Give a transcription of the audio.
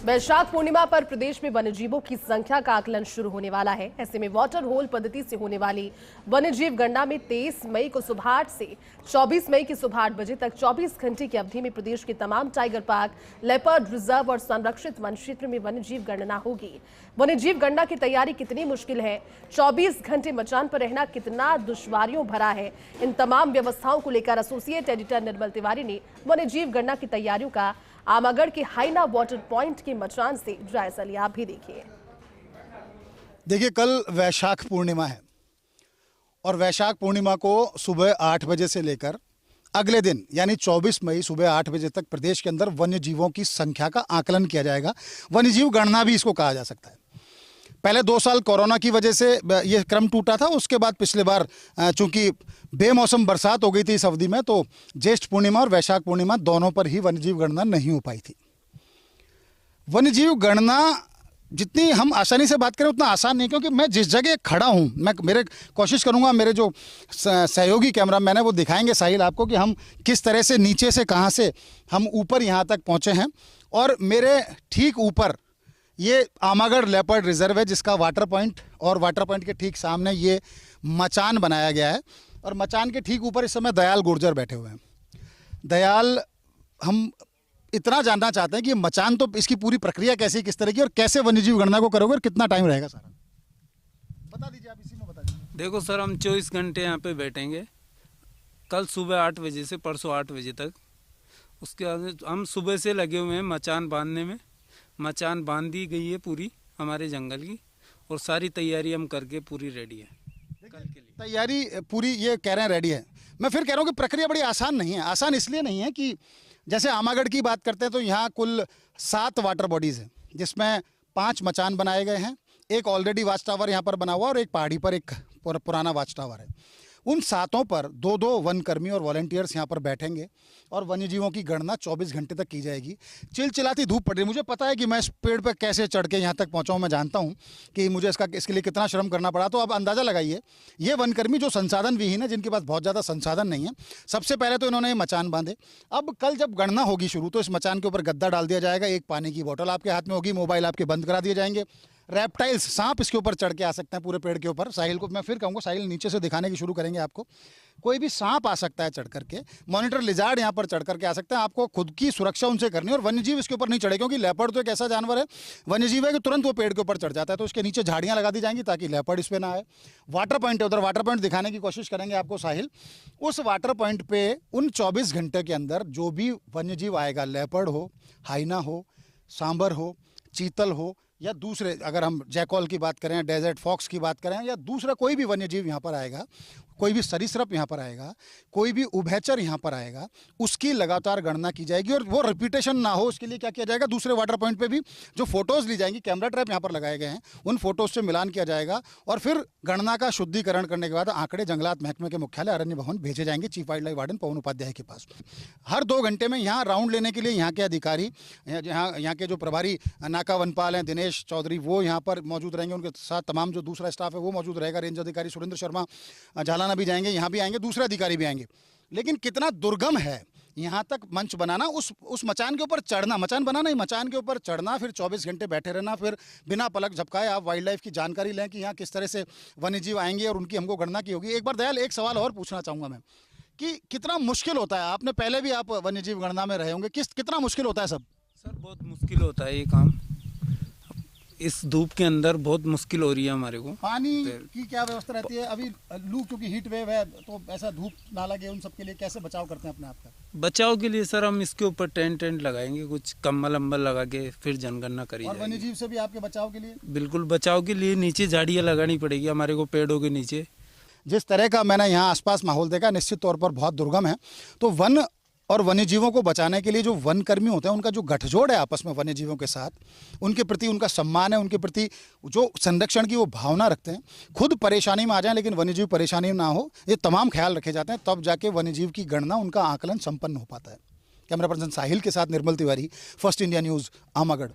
वैशाख पूर्णिमा पर प्रदेश में वन्यजीवों की संख्या का आकलन शुरू होने वाला है। ऐसे में वाटर होल पद्धति से होने वाली वन्यजीव गणना में 23 मई को सुबह 8 से 24 मई की सुबह 8 बजे तक 24 घंटे की अवधि में प्रदेश के तमाम टाइगर पार्क, लेपर्ड रिजर्व और संरक्षित वन क्षेत्र में वन्यजीव गणना होगी। वन्यजीव गणना की तैयारी कितनी मुश्किल है, 24 घंटे मचान पर रहना कितना दुश्वारियों भरा है, इन तमाम व्यवस्थाओं को लेकर एसोसिएट एडिटर निर्मल तिवारी ने वन्यजीव गणना की तैयारियों का आमागढ़ के हाइना वाटर पॉइंट के मचान से जायजा लिया। आप भी देखिए कल वैशाख पूर्णिमा है और वैशाख पूर्णिमा को सुबह 8 बजे से लेकर अगले दिन यानी 24 मई सुबह 8 बजे तक प्रदेश के अंदर वन्य जीवों की संख्या का आकलन किया जाएगा। वन्यजीव गणना भी इसको कहा जा सकता है। पहले 2 साल कोरोना की वजह से ये क्रम टूटा था। उसके बाद पिछले बार चूंकि बेमौसम बरसात हो गई थी इस अवधि में, तो ज्येष्ठ पूर्णिमा और वैशाख पूर्णिमा दोनों पर ही वन्यजीव गणना नहीं हो पाई थी। वन्यजीव गणना जितनी हम आसानी से बात करें उतना आसान नहीं, क्योंकि मैं जिस जगह खड़ा हूं, मैं कोशिश करूंगा मेरे जो सहयोगी कैमरामैन है वो दिखाएंगे साहिल आपको कि हम किस तरह से नीचे से कहां से हम ऊपर यहां तक पहुंचे हैं। और मेरे ठीक ऊपर ये आमागढ़ लेपर्ड रिजर्व है, जिसका वाटर पॉइंट और वाटर पॉइंट के ठीक सामने ये मचान बनाया गया है। और मचान के ठीक ऊपर इस समय दयाल गुर्जर बैठे हुए हैं। दयाल, हम इतना जानना चाहते हैं कि मचान, तो इसकी पूरी प्रक्रिया कैसी, किस तरह की, और कैसे वन्यजीव गणना को करोगे और कितना टाइम रहेगा सारा, बता दीजिए आप, इसी में बता दीजिए। देखो सर, हम 24 घंटे यहाँ पे बैठेंगे, कल सुबह 8 बजे से परसों 8 बजे तक। उसके बाद हम सुबह से लगे हुए हैं मचान बांधने में। मचान बांध दी गई है पूरी हमारे जंगल की, और सारी तैयारी हम करके पूरी रेडी है कल के लिए। तैयारी पूरी ये कह रहे हैं रेडी है। मैं फिर कह रहा हूँ कि प्रक्रिया बड़ी आसान नहीं है। आसान इसलिए नहीं है कि जैसे आमागढ़ की बात करते हैं तो यहाँ कुल 7 वाटर बॉडीज़ हैं, जिसमें 5 मचान बनाए गए हैं। एक ऑलरेडी वाच टावर यहाँ पर बना हुआ और एक पहाड़ी पर एक पुराना वाच टावर है। उन 7 पर 2-2 वन कर्मी और वॉलंटियर्स यहाँ पर बैठेंगे और वन्यजीवों की गणना 24 घंटे तक की जाएगी। चिलचिलाती धूप पड़ रही है, मुझे पता है कि मैं इस पेड़ पर कैसे चढ़ के यहाँ तक पहुँचा हूँ। मैं जानता हूँ कि मुझे इसके लिए कितना श्रम करना पड़ा। तो अब अंदाज़ा लगाइए, ये वन कर्मी जो संसाधन विहीन है, जिनके पास बहुत ज़्यादा संसाधन नहीं है, सबसे पहले तो इन्होंने ये मचान बांधे। अब कल जब गणना होगी शुरू, तो इस मचान के ऊपर गद्दा डाल दिया जाएगा, एक पानी की बोतल आपके हाथ में होगी, मोबाइल आपके बंद करा दिए जाएंगे। रेप्टाइल्स, सांप इसके ऊपर चढ़ के आ सकते हैं पूरे पेड़ के ऊपर। साहिल को मैं फिर कहूँगा, साहिल नीचे से दिखाने की शुरू करेंगे आपको। कोई भी सांप आ सकता है चढ़ करके, मॉनिटर लिजार्ड यहाँ पर चढ़ करके आ सकते हैं। आपको खुद की सुरक्षा उनसे करनी है। और वन्यजीव इसके ऊपर नहीं चढ़े, क्योंकि लेपर्ड तो एक ऐसा जानवर है, वन्यजीव है कि तुरंत वो पेड़ के ऊपर चढ़ जाता है। तो उसके नीचे झाड़ियाँ लगा दी जाएंगी ताकि लेपर्ड इस पर ना आए। वाटर पॉइंट है उधर, वाटर पॉइंट दिखाने की कोशिश करेंगे आपको साहिल। उस वाटर पॉइंट पे उन 24 घंटे के अंदर जो भी वन्यजीव आएगा, लेपर्ड हो, हाइना हो, सांबर हो, चीतल हो, या दूसरे, अगर हम जैकॉल की बात करें, डेजर्ट फॉक्स की बात करें, या दूसरा कोई भी वन्यजीव यहाँ पर आएगा, कोई भी सरीसृप यहाँ पर आएगा, कोई भी उभयचर यहाँ पर आएगा, उसकी लगातार गणना की जाएगी। और वो रिपीटेशन ना हो, उसके लिए क्या किया जाएगा, दूसरे वाटर पॉइंट पे भी जो फोटोज़ ली जाएंगी, कैमरा ट्रैप यहाँ पर लगाए गए हैं, उन फोटोज़ से मिलान किया जाएगा। और फिर गणना का शुद्धिकरण करने के बाद आंकड़े जंगलात महकमे के मुख्यालय अरण्य भवन भेजे जाएंगे चीफ वाइल्ड लाइफ वार्डन पवन उपाध्याय के पास। हर 2 घंटे में यहाँ राउंड लेने के लिए यहाँ के अधिकारी, यहाँ के जो प्रभारी नाका वनपाल हैं दिनेश चौधरी, वो यहाँ पर मौजूद रहेंगे। उनके साथ तमाम जो दूसरा स्टाफ है वो मौजूद रहेगा। रेंज अधिकारी सुरेंद्र शर्मा झालाना भी जाएंगे, यहाँ भी आएंगे, दूसरे अधिकारी भी आएंगे। लेकिन कितना दुर्गम है यहाँ तक मंच बनाना, उस मचान के ऊपर चढ़ना, मचान बनाना ही, मचान के ऊपर चढ़ना, फिर 24 घंटे बैठे रहना, फिर बिना पलक झपकाए आप वाइल्ड लाइफ की जानकारी लें कि यहाँ किस तरह से वन्यजीव आएंगे और उनकी हमको गणना की होगी। एक बार दयाल, एक सवाल और पूछना चाहूँगा मैं कि कितना मुश्किल होता है, आपने पहले भी आप वन्यजीव गणना में रहे होंगे, कितना मुश्किल होता है सब? सर बहुत मुश्किल होता है ये काम, इस धूप के अंदर बहुत मुश्किल हो रही है हमारे को। पानी की क्या व्यवस्था रहती है? अभी लू क्योंकि हीट वेव है, तो ऐसा धूप ना लगे, उन सब के लिए कैसे बचाव करते हैं अपने आप का? बचाव के लिए सर हम इसके ऊपर टेंट लगाएंगे, कुछ कम्बल अम्बल लगा के फिर जनगणना करी और वन्यजीव से भी आपके बचाव के लिए? बिल्कुल, बचाव के लिए नीचे झाड़ियाँ लगानी पड़ेगी हमारे को, पेड़ों के नीचे। जिस तरह का मैंने यहाँ आसपास माहौल देखा, निश्चित तौर पर बहुत दुर्गम है। तो वन और वन्यजीवों को बचाने के लिए जो वन कर्मी होते हैं, उनका जो गठजोड़ है आपस में वन्यजीवों के साथ, उनके प्रति उनका सम्मान है, उनके प्रति जो संरक्षण की वो भावना रखते हैं। खुद परेशानी में आ जाएं लेकिन वन्यजीव परेशानी में ना हो, ये तमाम ख्याल रखे जाते हैं, तब जाके वन्यजीव की गणना, उनका आकलन संपन्न हो पाता है। कैमरा पर्सन साहिल के साथ Nirmal Tiwari, First India News, Amagarh.